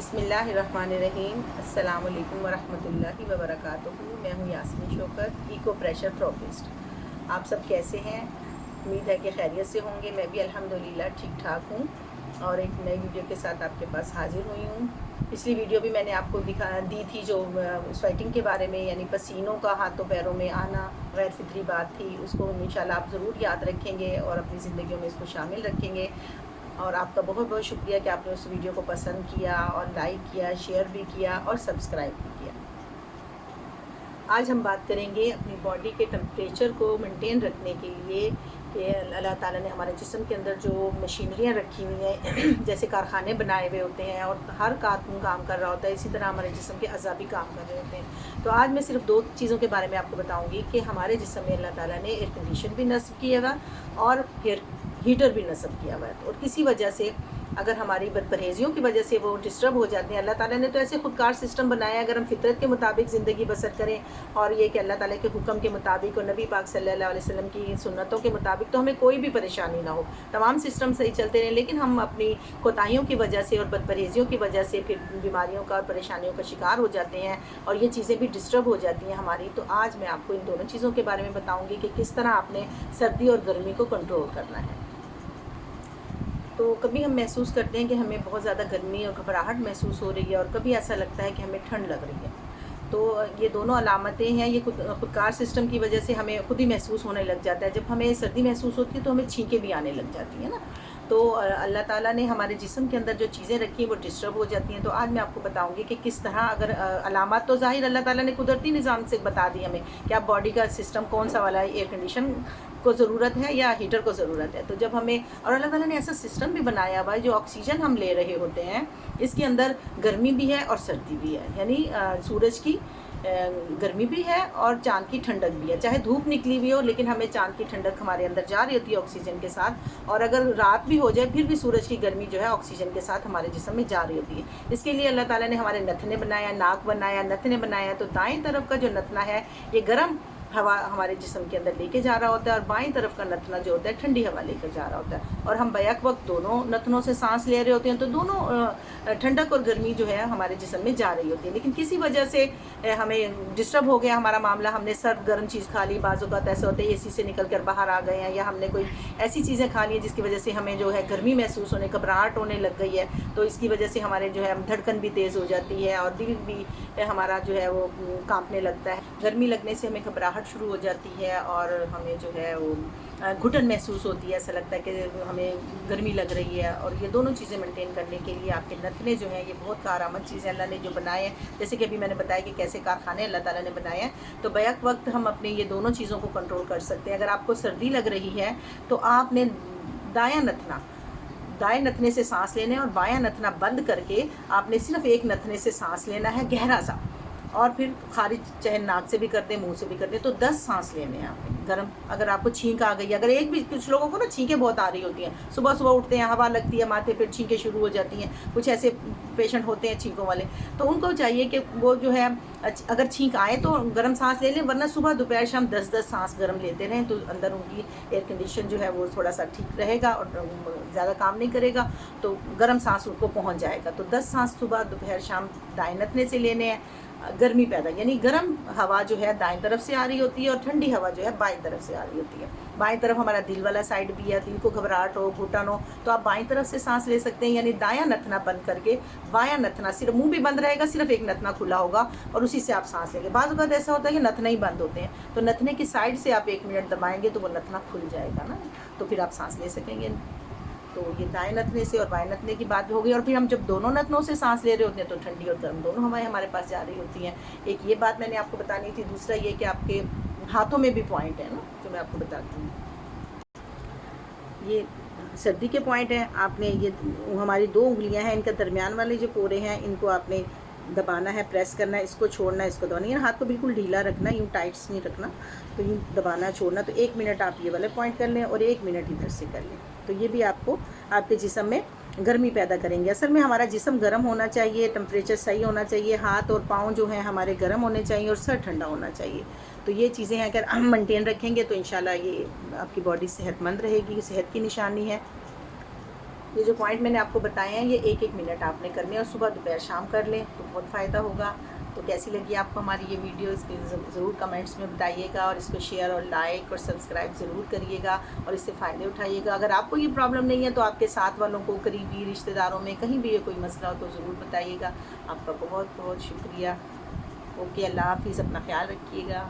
بسم اللہ الرحمن الرحیم۔ السلام علیکم ورحمۃ اللہ وبرکاتہ۔ میں ہوں یاسمین شوکت، ایکو پریشر تھراپسٹ۔ آپ سب کیسے ہیں؟ امید ہے کہ خیریت سے ہوں گے۔ میں بھی الحمدللہ ٹھیک ٹھاک ہوں اور ایک نئی ویڈیو کے ساتھ آپ کے پاس حاضر ہوئی ہوں۔ پچھلی ویڈیو بھی میں نے آپ کو دی تھی جو سویٹنگ کے بارے میں، یعنی پسینوں کا ہاتھوں پیروں میں آنا غیر فطری بات تھی۔ اس کو انشاءاللہ آپ ضرور یاد رکھیں گے اور اپنی زندگیوں میں اس کو شامل رکھیں گے۔ اور آپ کا بہت بہت شکریہ کہ آپ نے اس ویڈیو کو پسند کیا اور لائک کیا، شیئر بھی کیا اور سبسکرائب بھی کیا۔ آج ہم بات کریں گے اپنی باڈی کے ٹمپریچر کو مینٹین رکھنے کے لیے کہ اللہ تعالیٰ نے ہمارے جسم کے اندر جو مشینریاں رکھی ہوئی ہیں، جیسے کارخانے بنائے ہوئے ہوتے ہیں اور ہر کارکن کام کر رہا ہوتا ہے، اسی طرح ہمارے جسم کے اعضاء بھی کام کر رہے ہوتے ہیں۔ تو آج میں صرف 2 چیزوں کے بارے میں آپ کو بتاؤں گی کہ ہمارے جسم میں اللہ تعالیٰ نے ایئر کنڈیشن بھی نصب کیا ہوا اور ہیٹر بھی نصب کیا ہوا ہے، اور کسی وجہ سے اگر ہماری بد پرہیزیوں کی وجہ سے وہ ڈسٹرب ہو جاتے ہیں۔ اللہ تعالیٰ نے تو ایسے خودکار سسٹم بنایا ہے، اگر ہم فطرت کے مطابق زندگی بسر کریں اور یہ کہ اللہ تعالیٰ کے حکم کے مطابق اور نبی پاک صلی اللہ علیہ وسلم کی سنتوں کے مطابق، تو ہمیں کوئی بھی پریشانی نہ ہو، تمام سسٹم صحیح چلتے رہیں۔ لیکن ہم اپنی کوتاہیوں کی وجہ سے اور بد پرہیزیوں کی وجہ سے پھر بیماریوں کا اور پریشانیوں کا شکار ہو جاتے ہیں اور یہ چیزیں بھی ڈسٹرب ہو جاتی ہیں ہماری۔ تو آج میں آپ کو ان دونوں چیزوں کے بارے میں بتاؤں گی کہ کس طرح آپ نے سردی اور گرمی کو کنٹرول کرنا ہے۔ تو کبھی ہم محسوس کرتے ہیں کہ ہمیں بہت زیادہ گرمی اور گھبراہٹ محسوس ہو رہی ہے، اور کبھی ایسا لگتا ہے کہ ہمیں ٹھنڈ لگ رہی ہے۔ تو یہ دونوں علامتیں ہیں، یہ خودکار سسٹم کی وجہ سے ہمیں خود ہی محسوس ہونے لگ جاتا ہے۔ جب ہمیں سردی محسوس ہوتی ہے تو ہمیں چھینکیں بھی آنے لگ جاتی ہیں نا۔ تو اللہ تعالیٰ نے ہمارے جسم کے اندر جو چیزیں رکھی ہیں وہ ڈسٹرب ہو جاتی ہیں۔ تو آج میں آپ کو بتاؤں گی کہ کس طرح، اگر علامات تو ظاہر اللہ تعالیٰ نے قدرتی نظام سے بتا دی ہمیں کہ آپ باڈی کا سسٹم کون سا والا ہے، ایئر کنڈیشن کو ضرورت ہے یا ہیٹر کو ضرورت ہے۔ تو جب ہمیں، اور اللہ تعالیٰ نے ایسا سسٹم بھی بنایا ہوا ہے، جو آکسیجن ہم لے رہے ہوتے ہیں اس کے اندر گرمی بھی ہے اور سردی بھی ہے، یعنی سورج کی گرمی بھی ہے اور چاند کی ٹھنڈک بھی ہے۔ چاہے دھوپ نکلی ہوئی ہو لیکن ہمیں چاند کی ٹھنڈک ہمارے اندر جا رہی ہوتی ہے آکسیجن کے ساتھ، اور اگر رات بھی ہو جائے پھر بھی سورج کی گرمی جو ہے آکسیجن کے ساتھ ہمارے جسم میں جا رہی ہوتی ہے۔ اس کے لیے اللہ تعالیٰ نے ہمارے نتنے بنایا، ناک بنایا، نتنے بنایا۔ تو دائیں طرف کا جو نتنا ہے یہ گرم ہوا ہمارے جسم کے اندر لے کے جا رہا ہوتا ہے، اور بائیں طرف کا نتنا جو ہوتا ہے ٹھنڈی ہوا لے کر جا رہا ہوتا ہے، اور ہم بیک وقت دونوں نتنوں سے سانس لے رہے ہوتے ہیں۔ تو دونوں ٹھنڈک اور گرمی جو ہے ہمارے جسم میں جا رہی ہوتی ہے۔ لیکن کسی وجہ سے ہمیں ڈسٹرب ہو گیا ہمارا معاملہ، ہم نے سرد گرم چیز کھا لی، بعض اوقات ایسے ہوتے ہیں اے سی سے نکل کر باہر آ گئے ہیں، یا ہم نے کوئی ایسی چیزیں کھا لی ہیں جس کی وجہ سے ہمیں جو ہے گرمی محسوس ہونے، گھبراہٹ ہونے لگ گئی ہے۔ تو اس کی وجہ سے ہمارے جو ہے دھڑکن بھی تیز ہو جاتی ہے اور دل بھی ہمارا جو ہے وہ کانپنے لگتا ہے۔ گرمی لگنے سے ہمیں گھبراہٹ شروع ہو جاتی ہے اور ہمیں جو ہے وہ گھٹن محسوس ہوتی ہے، ایسا لگتا ہے کہ ہمیں گرمی لگ رہی ہے۔ اور یہ دونوں چیزیں مینٹین کرنے کے لیے آپ کے نتنے جو ہیں یہ بہت کارآمد چیزیں اللہ نے جو بنائے ہیں، جیسے کہ ابھی میں نے بتایا کہ کیسے کارخانے اللہ تعالیٰ نے بنائے ہیں۔ تو بیک وقت ہم اپنے یہ دونوں چیزوں کو کنٹرول کر سکتے ہیں۔ اگر آپ کو سردی لگ رہی ہے تو آپ نے دائیں نتنے سے سانس لینا ہے، اور بایاں نتنا بند کر کے آپ نے صرف ایک نتنے سے سانس لینا ہے گہرا سا، اور پھر خارج چاہے ناک سے بھی کر دیں، منہ سے بھی کر دیں۔ تو 10 سانس لینے ہیں آپ نے گرم۔ اگر آپ کو چھینک آ گئی ہے، اگر ایک بھی، کچھ لوگوں کو نا چھینکیں بہت آ رہی ہوتی ہیں، صبح صبح اٹھتے ہیں، ہوا لگتی ہے ماتھے پہ، چھینکیں شروع ہو جاتی ہیں، کچھ ایسے پیشنٹ ہوتے ہیں چھینکوں والے، تو ان کو چاہیے کہ وہ جو ہے اگر چھینک آئے تو گرم سانس لے لیں، ورنہ صبح دوپہر شام 10 سانس گرم لیتے رہیں، تو اندر ان کی ایئر کنڈیشن جو ہے وہ تھوڑا سا ٹھیک رہے گا اور زیادہ کام نہیں کرے گا، تو گرم سانس ان کو پہنچ جائے گا۔ تو 10 سانس صبح دوپہر شام دائیں نتنے سے لینے ہیں۔ گرمی پیدا، یعنی گرم ہوا جو ہے دائیں طرف سے آ رہی ہوتی ہے اور ٹھنڈی ہوا جو ہے بائیں طرف سے آ رہی ہوتی ہے۔ بائیں طرف ہمارا دل والا سائڈ بھی ہے، دل کو گھبراہٹ ہو، گھٹن ہو تو آپ بائیں طرف سے سانس لے سکتے ہیں، یعنی دایاں نتنا بند کر کے بایاں نتنا، صرف منہ بھی بند رہے گا، صرف ایک نتنا کھلا ہوگا اور اسی سے آپ سانس لیں گے۔ بعض اوقات ایسا ہوتا ہے کہ نتنے ہی بند ہوتے ہیں، تو نتنے کی سائڈ سے آپ 1 منٹ دبائیں گے تو وہ نتنا کھل جائے گا نا، تو پھر آپ سانس لے سکیں گے۔ تو یہ دائیں نتنے سے اور بائیں نتنے کی بات ہو گئی، اور پھر ہم جب دونوں نتنوں سے سانس لے رہے ہوتے ہیں تو ٹھنڈی اور گرم دونوں ہوائیں ہمارے پاس جا رہی ہوتی ہیں۔ ایک یہ بات میں نے آپ کو بتانی تھی۔ دوسرا یہ کہ آپ کے ہاتھوں میں بھی پوائنٹ ہے نا، جو میں آپ کو بتاتی ہوں۔ یہ سردی کے پوائنٹ ہیں، آپ نے یہ ہماری 2 انگلیاں ہیں، ان کا درمیان والے جو پورے ہیں ان کو آپ نے دبانا ہے، پریس کرنا ہے، اس کو چھوڑنا ہے، اس کو دبانا ہے، ہاتھ کو بالکل ڈھیلا رکھنا ہے، یوں ٹائٹس نہیں رکھنا، تو یوں دبانا چھوڑنا۔ تو 1 منٹ آپ یہ والے پوائنٹ کر لیں اور 1 منٹ ادھر سے کر لیں، تو یہ بھی آپ کو آپ کے جسم میں گرمی پیدا کریں گے۔ اصل میں ہمارا جسم گرم ہونا چاہیے، ٹمپریچر صحیح ہونا چاہیے، ہاتھ اور پاؤں جو ہیں ہمارے گرم ہونے چاہیے اور سر ٹھنڈا ہونا چاہیے۔ تو یہ چیزیں ہیں اگر ہم مینٹین رکھیں گے تو انشاءاللہ یہ آپ کی باڈی صحت مند رہے گی، صحت کی نشانی ہے۔ یہ جو پوائنٹ میں نے آپ کو بتائے ہیں یہ 1-1 منٹ آپ نے کرنے اور صبح دوپہر شام کر لیں تو بہت فائدہ ہوگا۔ تو کیسی لگی آپ کو ہماری یہ ویڈیو، اس کے ضرور کمنٹس میں بتائیے گا، اور اس کو شیئر اور لائک اور سبسکرائب ضرور کریے گا اور اس سے فائدے اٹھائیے گا۔ اگر آپ کو یہ پرابلم نہیں ہے تو آپ کے ساتھ والوں کو، قریبی رشتہ داروں میں کہیں بھی یہ کوئی مسئلہ ہو تو ضرور بتائیے گا۔ آپ کا بہت بہت شکریہ۔ اوکے، اللہ حافظ، اپنا خیال رکھیے گا۔